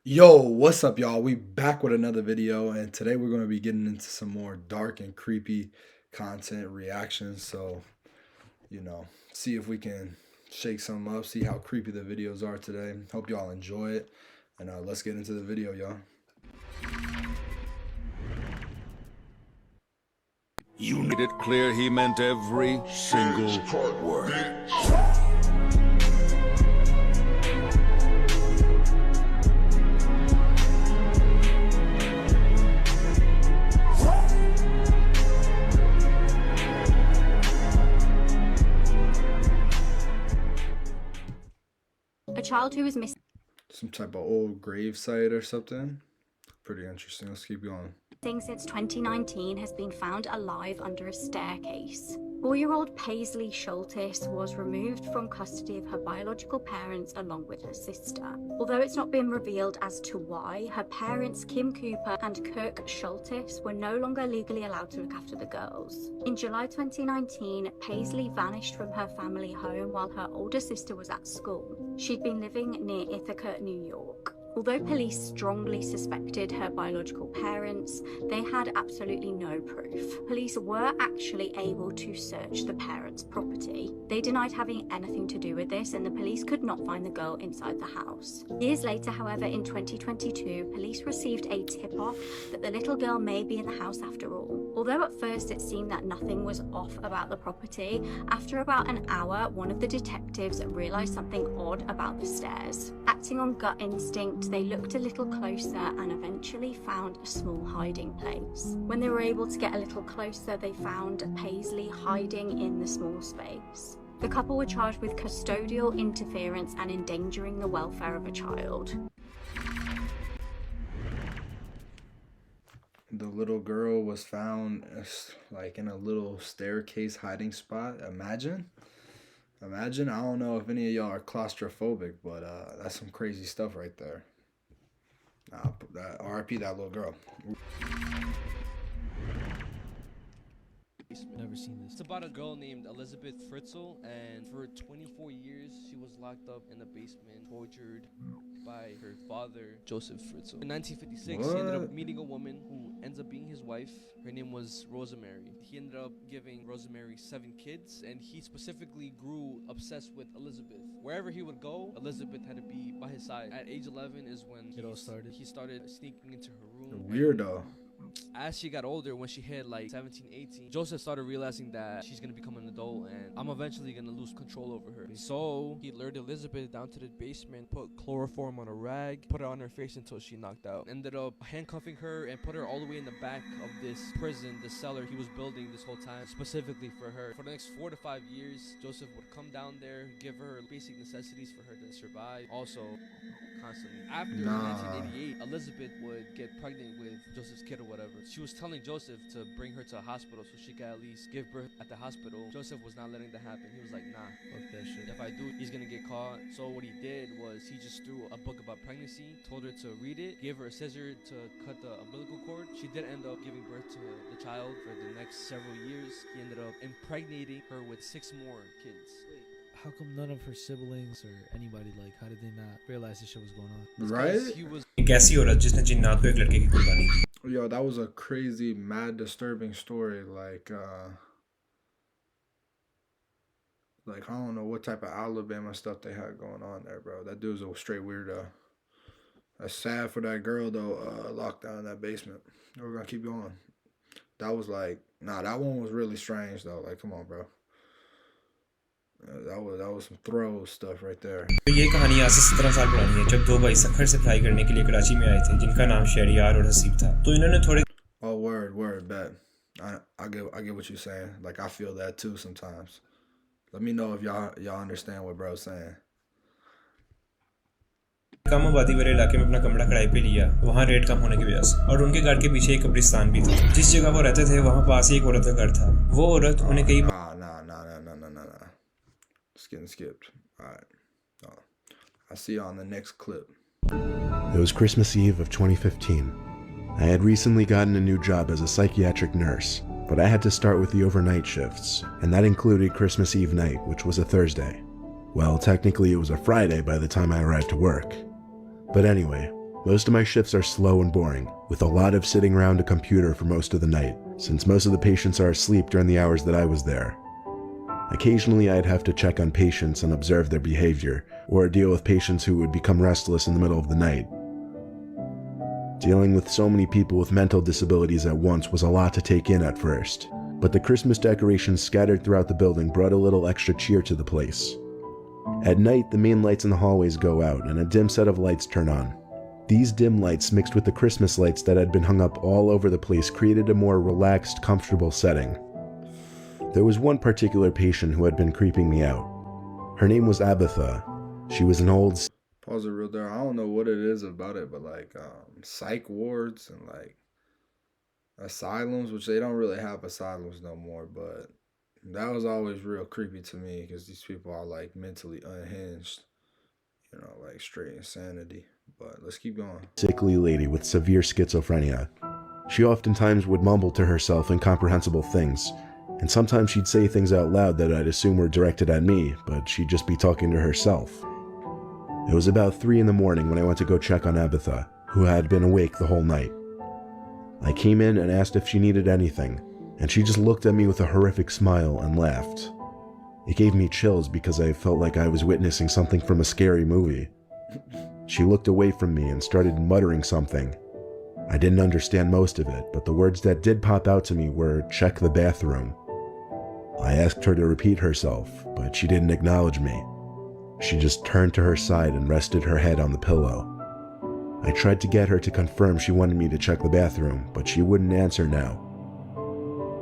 Yo, what's up, y'all? We back with another video, and today we're going to be getting into some more dark and creepy content reactions. So, see if we can shake some up, see how creepy the videos are today. Hope y'all enjoy it, and let's get into the video, y'all. You made it clear he meant every single word. A child who was missing Some type of old grave site or something. Pretty interesting. Let's keep going. since 2019 has been found alive under a staircase. 4-year-old Paisley Schultes was removed from custody of her biological parents along with her sister. Although it's not been revealed as to why, her parents Kim Cooper and Kirk Schultes were no longer legally allowed to look after the girls. In July 2019, Paisley vanished from her family home while her older sister was at school. She'd been living near Ithaca, New York. Although police strongly suspected her biological parents, they had absolutely no proof. Police were actually able to search the parents' property. They denied having anything to do with this, and the police could not find the girl inside the house. Years later, however, in 2022, police received a tip-off that the little girl may be in the house after all. Although at first it seemed that nothing was off about the property, after about an hour, one of the detectives realised something odd about the stairs. Acting on gut instinct, they looked a little closer and eventually found a small hiding place. When they were able to get a little closer, they found Paisley hiding in the small space. The couple were charged with custodial interference and endangering the welfare of a child. The little girl was found like in a little staircase hiding spot. Imagine. I don't know if any of y'all are claustrophobic, but that's some crazy stuff right there. RIP that little girl. Never seen this. It's about a girl named Elizabeth Fritzl, and for 24 years she was locked up in the basement, tortured by her father, Joseph Fritzl. In 1956, he ended up meeting a woman who ends up being his wife. Her name was Rosemary. He ended up giving Rosemary 7 kids, and he specifically grew obsessed with Elizabeth. Wherever he would go, Elizabeth had to be by his side. At age 11 is when it all started. He started sneaking into her room. Weirdo. As she got older, when she hit like 17, 18, Joseph started realizing that she's gonna become an adult and I'm eventually gonna lose control over her. So he lured Elizabeth down to the basement, put chloroform on a rag, put it on her face until she knocked out. Ended up handcuffing her and put her all the way in the back of this prison, the cellar he was building this whole time, specifically for her. For the next 4 to 5 years, Joseph would come down there, give her basic necessities for her to survive. Also, constantly. After 1988, Elizabeth would get pregnant with Joseph's kid or whatever. She was telling Joseph to bring her to a hospital so she could at least give birth at the hospital. Joseph was not letting that happen. He was like, nah, fuck that shit. If I do, he's gonna get caught. So what he did was he just threw a book about pregnancy, told her to read it, gave her a scissor to cut the umbilical cord. She did end up giving birth to the child for the next several years. He ended up impregnating her with 6 more kids. How come none of her siblings or anybody, like, how did they not realize this shit was going on? Right? He was कैसी औरत जिसने जिन्नात को एक लड़के की कुर्बानी दी? Yo, that was a crazy, mad, disturbing story. Like I don't know what type of Alabama stuff they had going on there, bro. That dude's a straight weirdo. That's sad for that girl though, locked down in that basement. We're gonna keep going. That was like, that one was really strange though. Like, come on, bro. That was some throw stuff right there. तो ये कहानी आज से 17 साल पुरानी है जब 2 भाई सखर से फ्लाई करने के लिए कराची में आए थे जिनका नाम शहरियार और हसीब था तो इन्होंने थोड़े Oh, word, bet. I get what you're saying. Like, I feel that too sometimes. Let me know if y'all understand what bro's saying. कम आबादी वाले इलाके में अपना कमरा किराए पे लिया वहाँ रेट कम होने की वजह से और उनके घर के पीछे एक कब्रिस्तान भी था जिस जगह वो रहते थे वहाँ पास ही एक औरत का घर था वो औरत उन्हें कई Nah. It's getting skipped. Alright. I see you on the next clip. It was Christmas Eve of 2015. I had recently gotten a new job as a psychiatric nurse, but I had to start with the overnight shifts, and that included Christmas Eve night, which was a Thursday. Well, technically it was a Friday by the time I arrived to work. But anyway, Most of my shifts are slow and boring, with a lot of sitting around a computer for most of the night, since most of the patients are asleep during the hours that I was there. Occasionally I'd have to check on patients and observe their behavior, or deal with patients who would become restless in the middle of the night. Dealing with so many people with mental disabilities at once was a lot to take in at first, but the Christmas decorations scattered throughout the building brought a little extra cheer to the place. At night, the main lights in the hallways go out and a dim set of lights turn on. These dim lights mixed with the Christmas lights that had been hung up all over the place created a more relaxed, comfortable setting. There was one particular patient who had been creeping me out. Her name was Abatha. She was an old... Pause it real there. I don't know what it is about it, but like psych wards and like asylums, which they don't really have asylums no more, but that was always real creepy to me because these people are like mentally unhinged, you know, like straight insanity. But let's keep going. Sickly lady with severe schizophrenia. She oftentimes would mumble to herself incomprehensible things, and sometimes she'd say things out loud that I'd assume were directed at me, but she'd just be talking to herself. It was about 3 in the morning when I went to go check on Abatha, who had been awake the whole night. I came in and asked if she needed anything, and she just looked at me with a horrific smile and laughed. It gave me chills because I felt like I was witnessing something from a scary movie. She looked away from me and started muttering something. I didn't understand most of it, but the words that did pop out to me were, "Check the bathroom." I asked her to repeat herself, but she didn't acknowledge me. She just turned to her side and rested her head on the pillow. I tried to get her to confirm she wanted me to check the bathroom, but she wouldn't answer now.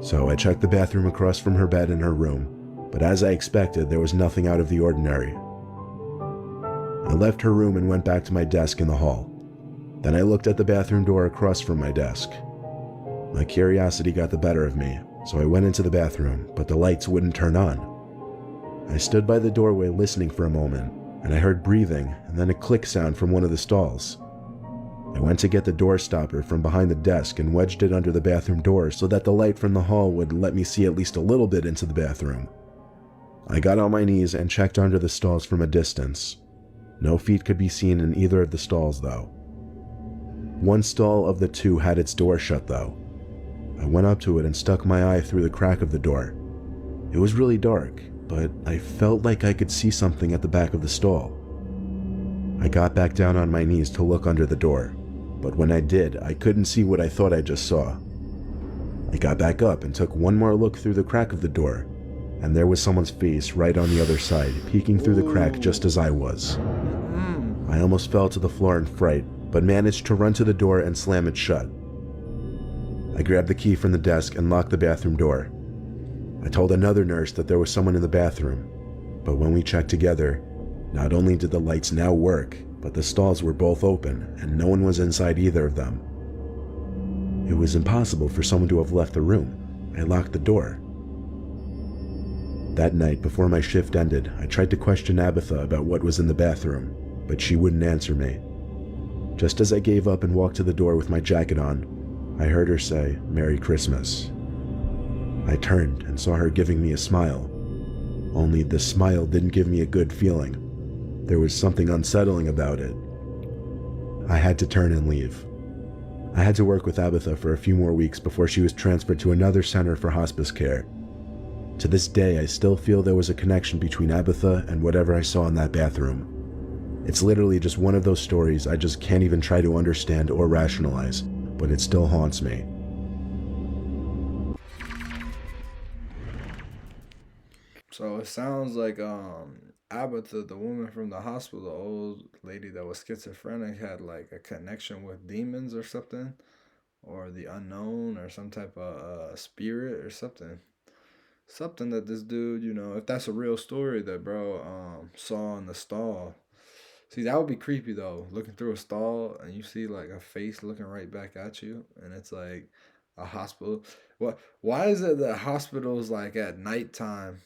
So I checked the bathroom across from her bed in her room, but as I expected, there was nothing out of the ordinary. I left her room and went back to my desk in the hall. Then I looked at the bathroom door across from my desk. My curiosity got the better of me, so I went into the bathroom, but the lights wouldn't turn on. I stood by the doorway listening for a moment, and I heard breathing and then a click sound from one of the stalls. I went to get the door stopper from behind the desk and wedged it under the bathroom door so that the light from the hall would let me see at least a little bit into the bathroom. I got on my knees and checked under the stalls from a distance. No feet could be seen in either of the stalls, though. One stall of the 2 had its door shut, though. I went up to it and stuck my eye through the crack of the door. It was really dark, but I felt like I could see something at the back of the stall. I got back down on my knees to look under the door, but when I did, I couldn't see what I thought I just saw. I got back up and took one more look through the crack of the door, and there was someone's face right on the other side, peeking through the crack just as I was. I almost fell to the floor in fright, but managed to run to the door and slam it shut. I grabbed the key from the desk and locked the bathroom door. I told another nurse that there was someone in the bathroom, but when we checked together, not only did the lights now work, but the stalls were both open and no one was inside either of them. It was impossible for someone to have left the room. I locked the door. That night, before my shift ended, I tried to question Abatha about what was in the bathroom, but she wouldn't answer me. Just as I gave up and walked to the door with my jacket on, I heard her say, "Merry Christmas." I turned and saw her giving me a smile. Only the smile didn't give me a good feeling. There was something unsettling about it. I had to turn and leave. I had to work with Abatha for a few more weeks before she was transferred to another center for hospice care. To this day, I still feel there was a connection between Abatha and whatever I saw in that bathroom. It's literally just one of those stories I just can't even try to understand or rationalize, but it still haunts me. So it sounds like Abatha, the woman from the hospital, the old lady that was schizophrenic, had like a connection with demons or something, or the unknown, or some type of spirit or something. Something that this dude, you know, if that's a real story that bro saw in the stall. See, that would be creepy though, looking through a stall and you see like a face looking right back at you, and it's like a hospital. Why is it that hospitals like at nighttime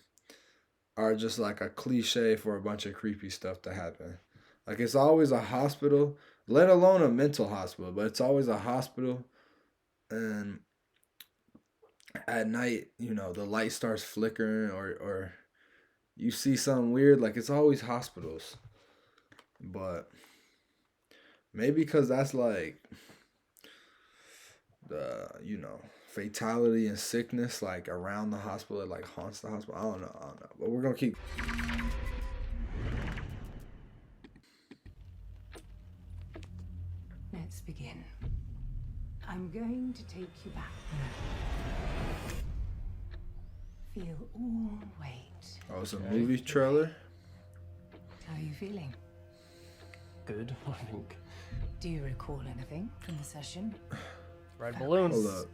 are just like a cliche for a bunch of creepy stuff to happen? Like it's always a hospital, let alone a mental hospital, but it's always a hospital, and at night, you know, the light starts flickering, or you see something weird. Like it's always hospitals. But Maybe because that's like the, fatality and sickness like around the hospital, it like haunts the hospital. I don't know. But we're gonna keep. Let's begin. I'm going to take you back. Feel all weight. Oh, it's a movie trailer. How are you feeling? Good, I think. Do you recall anything from the session? Red balloons. Hold up.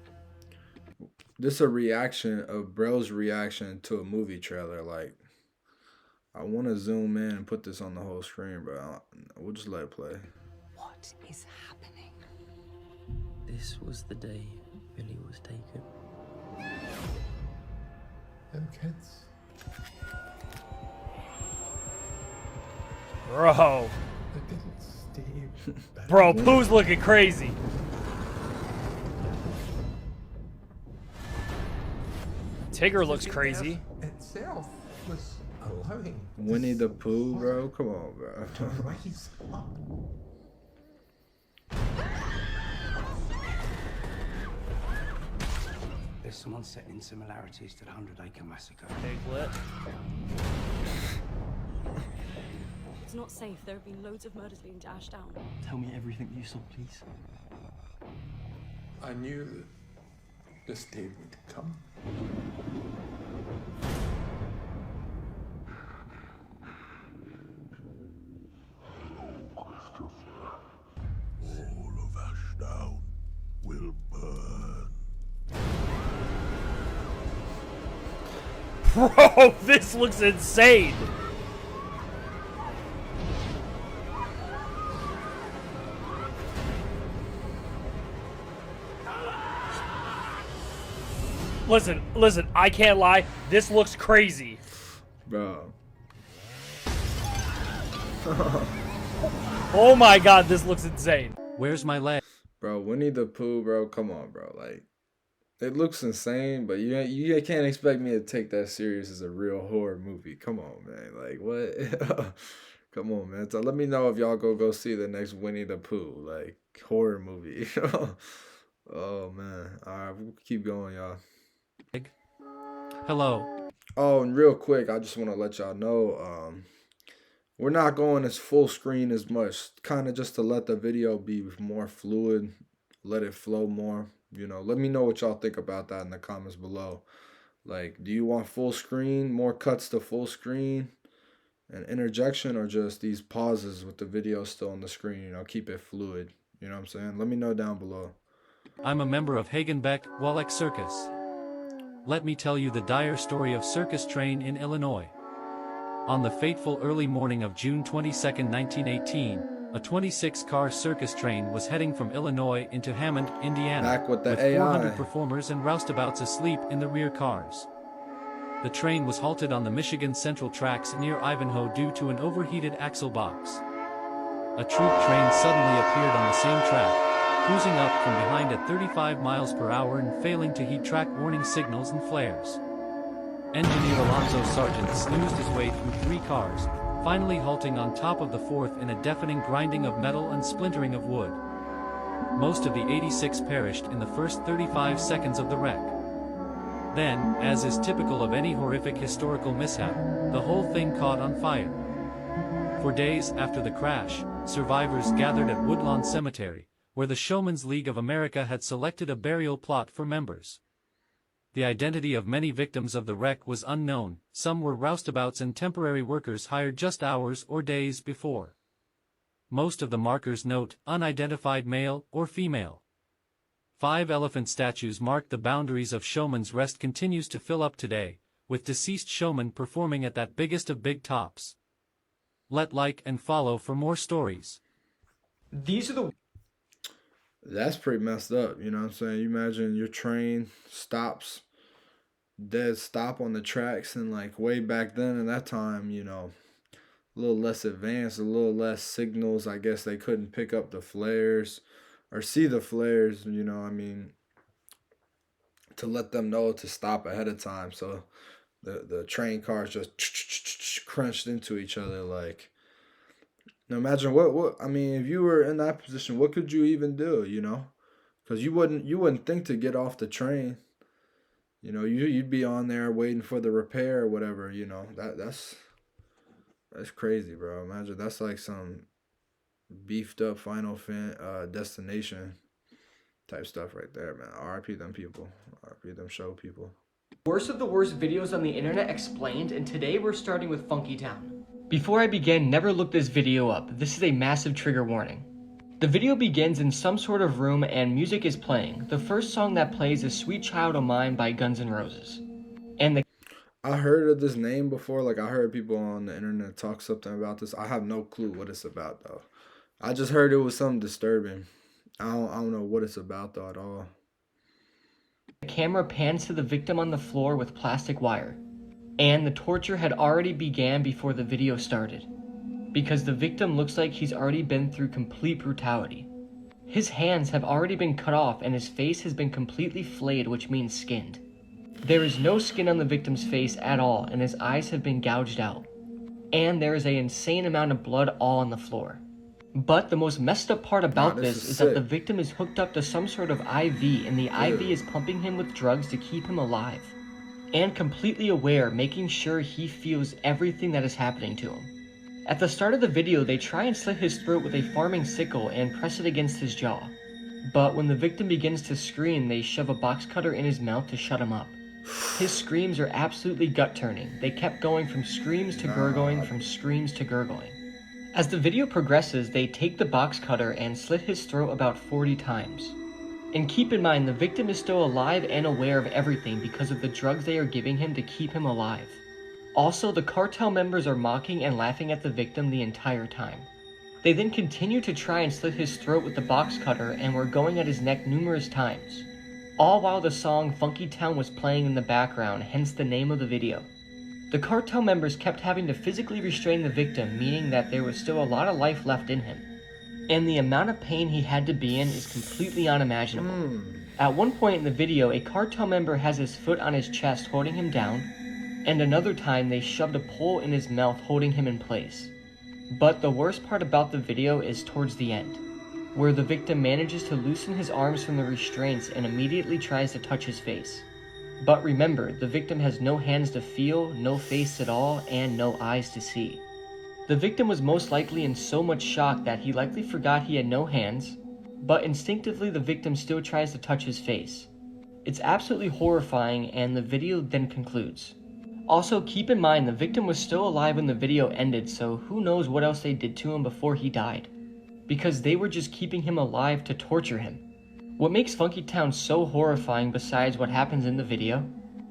This a reaction of bro's reaction to a movie trailer. Like, I want to zoom in and put this on the whole screen, bro. We'll just let it play. What is happening? This was the day Billy was taken. Them kids. Bro. They didn't stay. Bro, Pooh's looking crazy. Tigger looks crazy. Itself was allowing Winnie the Pooh, bro. Come on, bro. to rise up. There's someone setting similarities to the 100-Acre Massacre. Piglet. It's not safe. There have been loads of murders leading to Ashdown. Tell me everything you saw, please. I knew that this day would come. All of Ashdown will burn. Bro, this looks insane. Listen, I can't lie. This looks crazy. Bro. Oh my god, this looks insane. Where's my leg? Bro, Winnie the Pooh, bro. Come on, bro. Like, it looks insane, but you can't expect me to take that serious as a real horror movie. Come on, man. Like, what? Come on, man. So let me know if y'all go see the next Winnie the Pooh, like, horror movie. Oh, man. All right, we'll keep going, y'all. Hello. Oh, and real quick, I just want to let y'all know, we're not going as full screen as much, kind of just to let the video be more fluid, let it flow more. Let me know what y'all think about that in the comments below. Like, do you want full screen, more cuts to full screen, and interjection, or just these pauses with the video still on the screen? Keep it fluid. You know what I'm saying? Let me know down below. I'm a member of Hagenbeck Wallach Circus. Let me tell you the dire story of Circus Train in Illinois. On the fateful early morning of June 22, 1918, a 26-car circus train was heading from Illinois into Hammond, Indiana, Back with the with AI. 400 performers and roustabouts asleep in the rear cars. The train was halted on the Michigan Central tracks near Ivanhoe due to an overheated axle box. A troop train suddenly appeared on the same track, cruising up from behind at 35 miles per hour and failing to heed track warning signals and flares. Engineer Alonzo Sargent snoozed his way through 3 cars, finally halting on top of the 4th in a deafening grinding of metal and splintering of wood. Most of the 86 perished in the first 35 seconds of the wreck. Then, as is typical of any horrific historical mishap, the whole thing caught on fire. For days after the crash, survivors gathered at Woodlawn Cemetery, where the Showman's League of America had selected a burial plot for members. The identity of many victims of the wreck was unknown. Some were roustabouts and temporary workers hired just hours or days before. Most of the markers note unidentified male or female. 5 elephant statues mark the boundaries of Showman's Rest continues to fill up today, with deceased showmen performing at that biggest of big tops. Like and follow for more stories. These are the That's pretty messed up, you know what I'm saying? You imagine your train stops, dead stop on the tracks, and like way back then in that time, a little less advanced, a little less signals. I guess they couldn't pick up the flares or see the flares, to let them know to stop ahead of time. So the train cars just crunched into each other like, Now imagine what I mean, if you were in that position, what could you even do? You know, because you wouldn't think to get off the train. You know, you'd be on there waiting for the repair or whatever. You know, that's crazy, bro. Imagine that's like some beefed up Destination type stuff right there, man. RIP them people. RIP them show people. Worst of the worst videos on the internet explained, and today we're starting with Funky Town. Before I begin, never look this video up. This is a massive trigger warning. The video begins in some sort of room and music is playing. The first song that plays is Sweet Child of Mine by Guns N' Roses. And I heard of this name before. Like, I heard people on the internet talk something about this. I have no clue what it's about, though. I just heard it was something disturbing. I don't know what it's about, though, at all. The camera pans to the victim on the floor with plastic wire. And the torture had already began before the video started. Because the victim looks like he's already been through complete brutality. His hands have already been cut off and his face has been completely flayed, which means skinned. There is no skin on the victim's face at all, and his eyes have been gouged out. And there is an insane amount of blood all on the floor. But the most messed up part about this is that the victim is hooked up to some sort of IV, and the IV is pumping him with drugs to keep him alive. And completely aware, making sure he feels everything that is happening to him. At the start of the video, they try and slit his throat with a farming sickle and press it against his jaw. But when the victim begins to scream, they shove a box cutter in his mouth to shut him up. His screams are absolutely gut-turning. They kept going from screams to gurgling, from screams to gurgling. As the video progresses, they take the box cutter and slit his throat about 40 times. And keep in mind, the victim is still alive and aware of everything because of the drugs they are giving him to keep him alive. Also, the cartel members are mocking and laughing at the victim the entire time. They then continue to try and slit his throat with the box cutter and were going at his neck numerous times. All while the song Funky Town was playing in the background, hence the name of the video. The cartel members kept having to physically restrain the victim, meaning that there was still a lot of life left in him. And the amount of pain he had to be in is completely unimaginable. At one point in the video, a cartel member has his foot on his chest holding him down, and another time they shoved a pole in his mouth holding him in place. But the worst part about the video is towards the end, where the victim manages to loosen his arms from the restraints and immediately tries to touch his face. But remember, the victim has no hands to feel, no face at all, and no eyes to see. The victim was most likely in so much shock that he likely forgot he had no hands, but instinctively the victim still tries to touch his face. It's absolutely horrifying, and the video then concludes. Also, keep in mind the victim was still alive when the video ended, so who knows what else they did to him before he died. Because they were just keeping him alive to torture him. What makes Funky Town so horrifying besides what happens in the video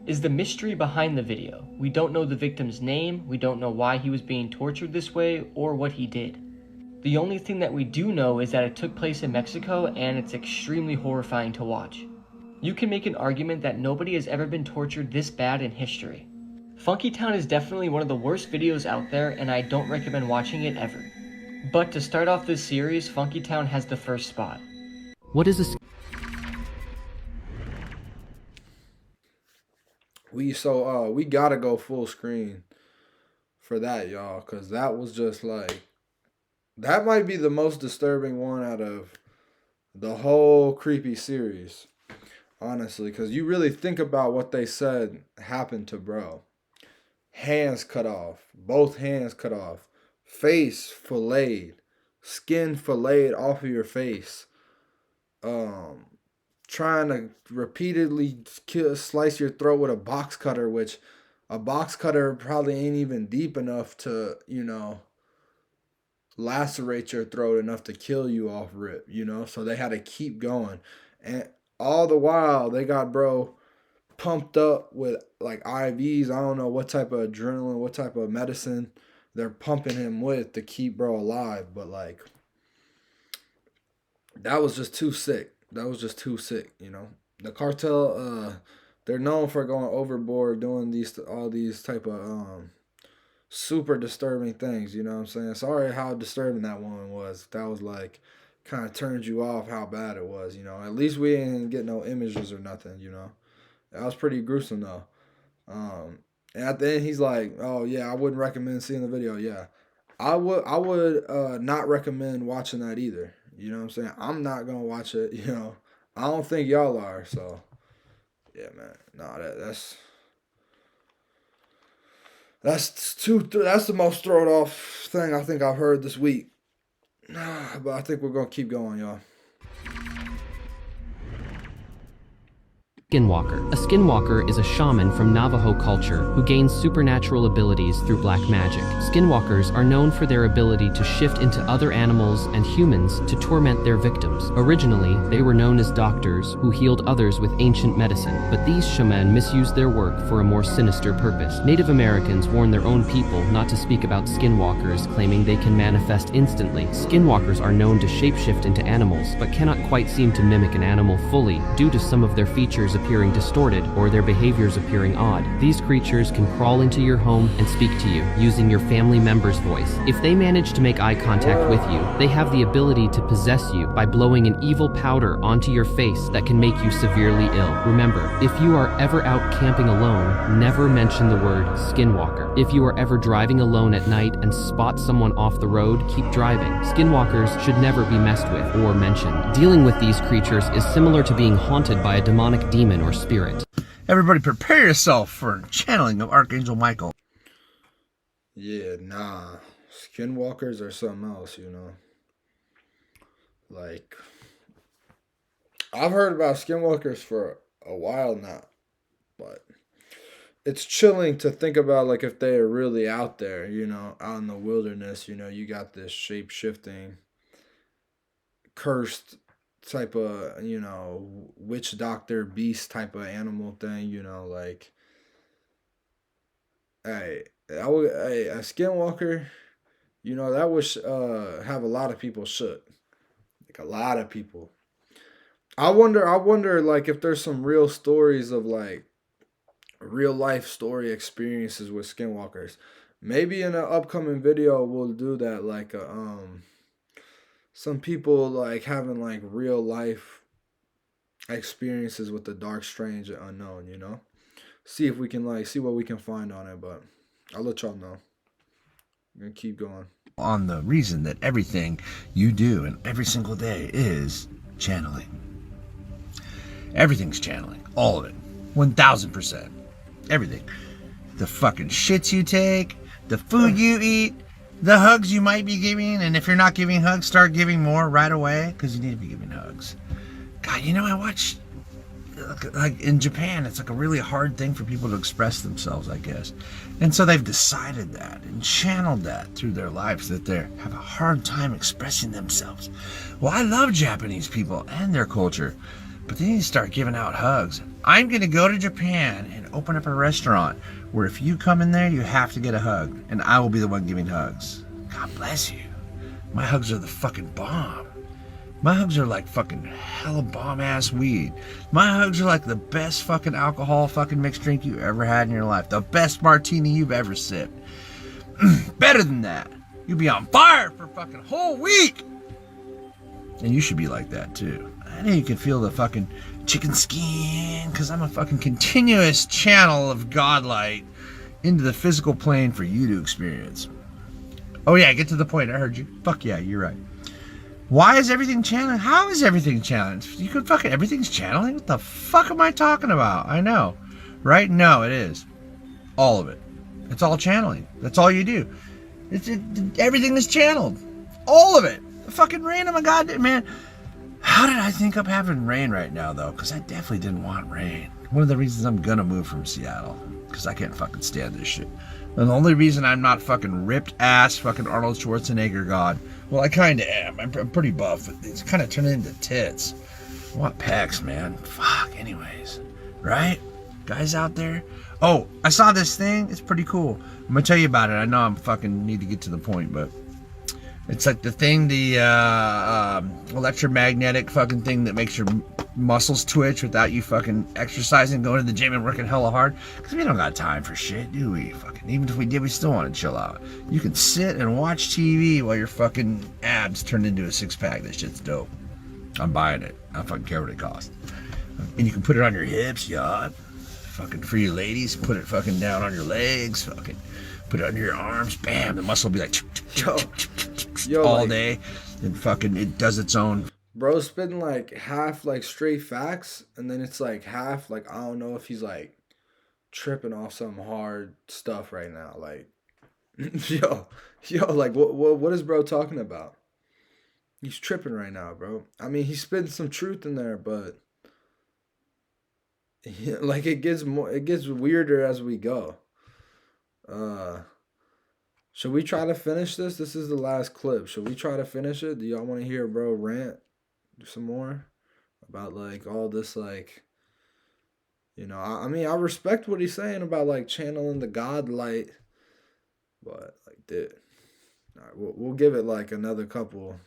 is the mystery behind the video. We don't know the victim's name, we don't know why he was being tortured this way, or what he did. The only thing that we do know is that it took place in Mexico and it's extremely horrifying to watch. You can make an argument that nobody has ever been tortured this bad in history. Funky Town is definitely one of the worst videos out there and I don't recommend watching it ever. But to start off this series, Funky Town has the first spot. What is this? We gotta go full screen for that, y'all, because that was just like, that might be the most disturbing one out of the whole creepy series, honestly, because you really think about what they said happened to bro. Hands cut off, both hands cut off, face filleted, skin filleted off of your face, trying to repeatedly slice your throat with a box cutter, which a box cutter probably ain't even deep enough to, lacerate your throat enough to kill you off rip, so they had to keep going. And all the while they got bro pumped up with like IVs. I don't know what type of adrenaline, what type of medicine they're pumping him with to keep bro alive, but like that was just too sick. That was just too sick, The cartel, they're known for going overboard, doing all these type of super disturbing things, you know what I'm saying? Sorry how disturbing that one was. That was like kind of turned you off how bad it was, At least we didn't get no images or nothing, That was pretty gruesome though. And at the end he's like, oh yeah, I wouldn't recommend seeing the video. Yeah, I would not recommend watching that either. You know what I'm saying? I'm not gonna watch it. You know, I don't think y'all are. So, yeah, man. Nah, that's the most thrown off thing I think I've heard this week. But I think we're gonna keep going, y'all. Skinwalker. A skinwalker is a shaman from Navajo culture who gains supernatural abilities through black magic. Skinwalkers are known for their ability to shift into other animals and humans to torment their victims. Originally, they were known as doctors who healed others with ancient medicine, but these shaman misused their work for a more sinister purpose. Native Americans warn their own people not to speak about skinwalkers, claiming they can manifest instantly. Skinwalkers are known to shapeshift into animals, but cannot quite seem to mimic an animal fully due to some of their features appearing distorted or their behaviors appearing odd. These creatures can crawl into your home and speak to you using your family member's voice. If they manage to make eye contact with you, they have the ability to possess you by blowing an evil powder onto your face that can make you severely ill. Remember, if you are ever out camping alone, never mention the word skinwalker. If you are ever driving alone at night and spot someone off the road, keep driving. Skinwalkers should never be messed with or mentioned. Dealing with these creatures is similar to being haunted by a demonic demon or spirit. Everybody prepare yourself for channeling of Archangel Michael. Yeah, nah. Skinwalkers are something else, you know. Like, I've heard about skinwalkers for a while now, but it's chilling to think about, like, if they are really out there, you know, out in the wilderness, you know, you got this shape-shifting, cursed type of, you know, witch doctor beast type of animal thing, you know, like, hey, a skinwalker, you know, that would have a lot of people shook, like a lot of people. I wonder like if there's some real stories of like real life story experiences with skinwalkers. Maybe in an upcoming video we'll do that, like some people like having like real life experiences with the dark, strange, and unknown, you know? See if we can like see what we can find on it, but I'll let y'all know. I'm gonna keep going. On the reason that everything you do and every single day is channeling. Everything's channeling. All of it. 1000%. Everything. The fucking shits you take, the food you eat, the hugs you might be giving, and if you're not giving hugs, start giving more right away, because you need to be giving hugs. God, you know, I watch, like in Japan, it's like a really hard thing for people to express themselves, I guess. And so they've decided that and channeled that through their lives, that they have a hard time expressing themselves. Well, I love Japanese people and their culture, but they need to start giving out hugs. I'm going to go to Japan and open up a restaurant where if you come in there, you have to get a hug, and I will be the one giving hugs. God bless you. My hugs are the fucking bomb. My hugs are like fucking hella bomb-ass weed. My hugs are like the best fucking alcohol fucking mixed drink you ever had in your life. The best martini you've ever sipped. Better than that. You'll be on fire for a fucking whole week. And you should be like that too. I know you can feel the fucking chicken skin, because I'm a fucking continuous channel of godlight into the physical plane for you to experience. Oh yeah, get to the point. I heard you. Fuck yeah, you're right. Why is everything channeling? How is everything channeling? You could fucking, everything's channeling? What the fuck am I talking about? I know. Right? No, it is. All of it. It's all channeling. That's all you do. Everything is channeled. All of it. The fucking rain, oh my god, man. How did I think of having rain right now, though? Because I definitely didn't want rain. One of the reasons I'm gonna move from Seattle. Because I can't fucking stand this shit. And the only reason I'm not fucking ripped ass fucking Arnold Schwarzenegger god. Well, I kinda am. I'm pretty buff. It's kind of turning into tits. I want pecs, man. Fuck, anyways. Right? Guys out there? Oh, I saw this thing. It's pretty cool. I'm gonna tell you about it. I know I'm fucking need to get to the point, but it's like the thing, the electromagnetic fucking thing that makes your muscles twitch without you fucking exercising, going to the gym and working hella hard. Because we don't got time for shit, do we? Fucking, even if we did, we still want to chill out. You can sit and watch TV while your fucking abs turn into a six-pack. That shit's dope. I'm buying it. I don't fucking care what it costs. And you can put it on your hips, fucking for you ladies, put it fucking down on your legs, fucking Put it under your arms, bam, the muscle will be like Yo, all like, day, and fucking it does its own. Bro, spitting like half like straight facts, and then it's like half like I don't know if he's like tripping off some hard stuff right now. Like, yo, like what is bro talking about? He's tripping right now, bro. I mean, he's spitting some truth in there, but like it gets weirder as we go. Should we try to finish this? This is the last clip. Should we try to finish it? Do y'all want to hear bro rant some more about like all this, like, you know, I mean, I respect what he's saying about like channeling the God light, but like, dude, all right, we'll give it like another 20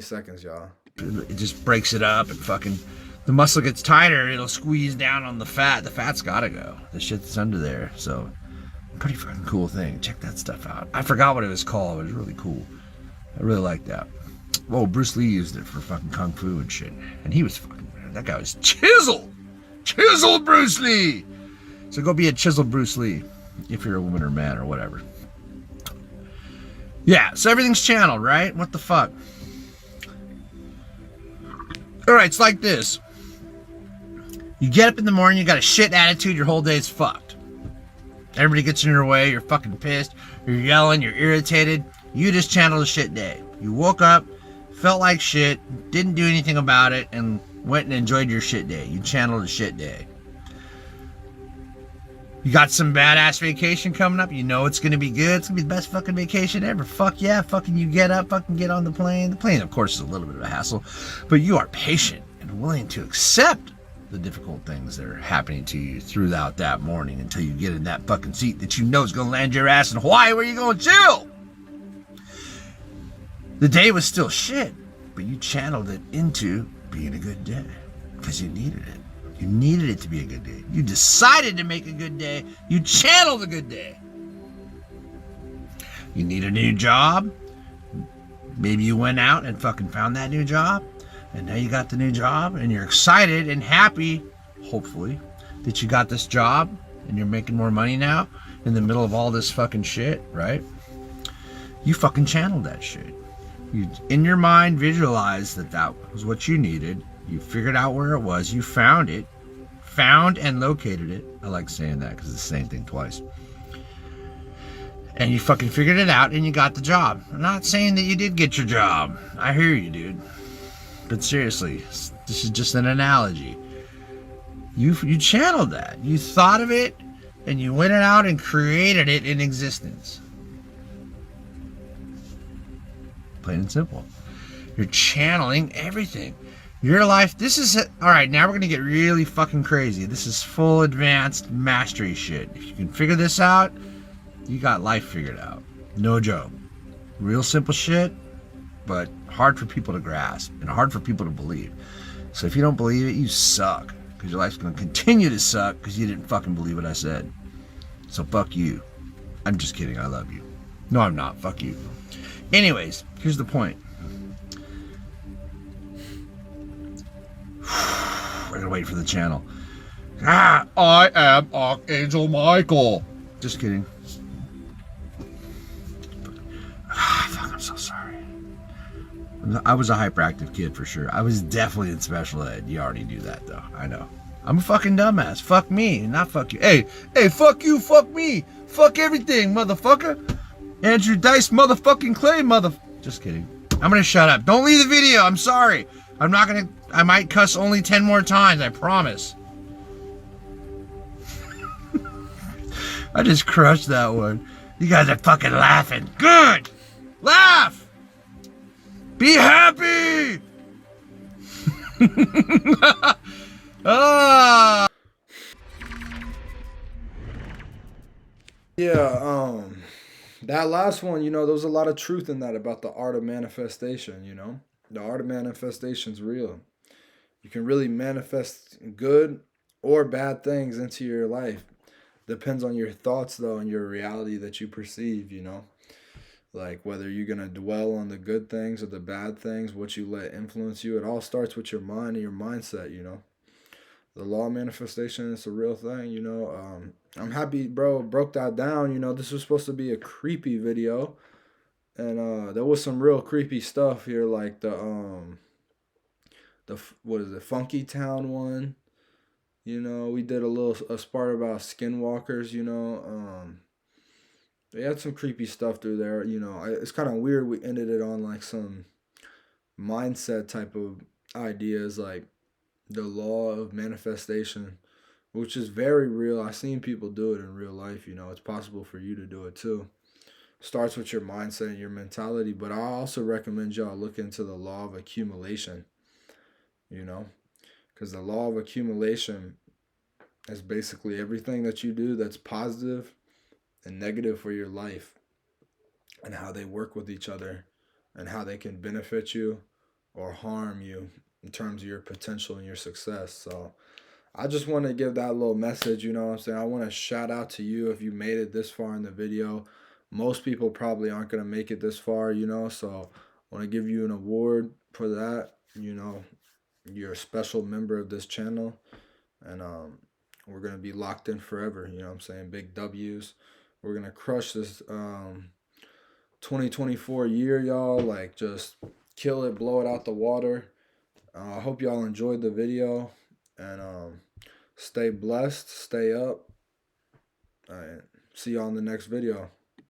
seconds, y'all. It just breaks it up and fucking the muscle gets tighter. It'll squeeze down on the fat. The fat's gotta go. The shit that's under there. So, pretty fucking cool thing. Check that stuff out. I forgot what it was called. It was really cool. I really like that. Whoa, Bruce Lee used it for fucking kung fu and shit. And he was fucking, that guy was chiseled. Chiseled Bruce Lee. So go be a chiseled Bruce Lee if you're a woman or man or whatever. Yeah, so everything's channeled, right? What the fuck? Alright, it's like this. You get up in the morning, you got a shit attitude, your whole day's fucked. Everybody gets in your way, you're fucking pissed, you're yelling, you're irritated. You just channeled a shit day. You woke up, felt like shit, didn't do anything about it, and went and enjoyed your shit day. You channeled a shit day. You got some badass vacation coming up. You know it's going to be good. It's going to be the best fucking vacation ever. Fuck yeah. Fucking you get up, fucking get on the plane. The plane, of course, is a little bit of a hassle. But you are patient and willing to accept the difficult things that are happening to you throughout that morning until you get in that fucking seat that you know is going to land your ass in Hawaii where you going to chill. The day was still shit, but you channeled it into being a good day because you needed it. You needed it to be a good day. You decided to make a good day. You channeled a good day. You need a new job. Maybe you went out and fucking found that new job. And now you got the new job. And you're excited and happy, hopefully, that you got this job. And you're making more money now in the middle of all this fucking shit, right? You fucking channeled that shit. You, in your mind, visualized that that was what you needed. You figured out where it was. You found it. Found and located it. I like saying that because it's the same thing twice. And you fucking figured it out and you got the job. I'm not saying that you did get your job. I hear you, dude. But seriously, this is just an analogy. You channeled that. You thought of it and you went out and created it in existence. Plain and simple. You're channeling everything. Your life, this is it. All right, now we're going to get really fucking crazy. This is full advanced mastery shit. If you can figure this out, you got life figured out. No joke. Real simple shit, but hard for people to grasp and hard for people to believe. So if you don't believe it, you suck. Because your life's going to continue to suck because you didn't fucking believe what I said. So fuck you. I'm just kidding. I love you. No, I'm not. Fuck you. Anyways, here's the point. We're gonna wait for the channel. I am Archangel Michael. Just kidding. Fuck, I'm so sorry. I was a hyperactive kid for sure. I was definitely in special ed. You already knew that though. I know. I'm a fucking dumbass. Fuck me, not fuck you. Hey, fuck you, fuck me. Fuck everything, motherfucker. Andrew Dice motherfucking Clay, Just kidding. I'm gonna shut up. Don't leave the video. I'm sorry. I'm not gonna. I might cuss only 10 more times. I promise. I just crushed that one. You guys are fucking laughing. Good. Laugh. Be happy. Ah. Yeah, that last one, you know, there was a lot of truth in that about the art of manifestation, you know? The art of manifestation's real. You can really manifest good or bad things into your life. Depends on your thoughts, though, and your reality that you perceive, you know? Like, whether you're going to dwell on the good things or the bad things, what you let influence you. It all starts with your mind and your mindset, you know? the law of manifestation is a real thing, you know. I'm happy, bro, broke that down. You know, this was supposed to be a creepy video, and there was some real creepy stuff here, like the what is it, Funky Town one. You know, we did a part about skinwalkers. You know, they had some creepy stuff through there. You know, it's kind of weird. We ended it on like some mindset type of ideas, like the law of manifestation, which is very real. I've seen people do it in real life. You know, it's possible for you to do it too. Starts with your mindset and your mentality, but I also recommend y'all look into the law of accumulation. You know, because the law of accumulation is basically everything that you do that's positive and negative for your life, and how they work with each other, and how they can benefit you or harm you in terms of your potential and your success. So I just want to give that little message, you know what I'm saying? I want to shout out to you if you made it this far in the video. Most people probably aren't going to make it this far, you know, so I want to give you an award for that. You know, you're a special member of this channel, and we're going to be locked in forever, you know what I'm saying? Big W's. We're going to crush this 2024 year, y'all. Like, just kill it, blow it out the water. I hope y'all enjoyed the video, and stay blessed, stay up. All right, see y'all in the next video.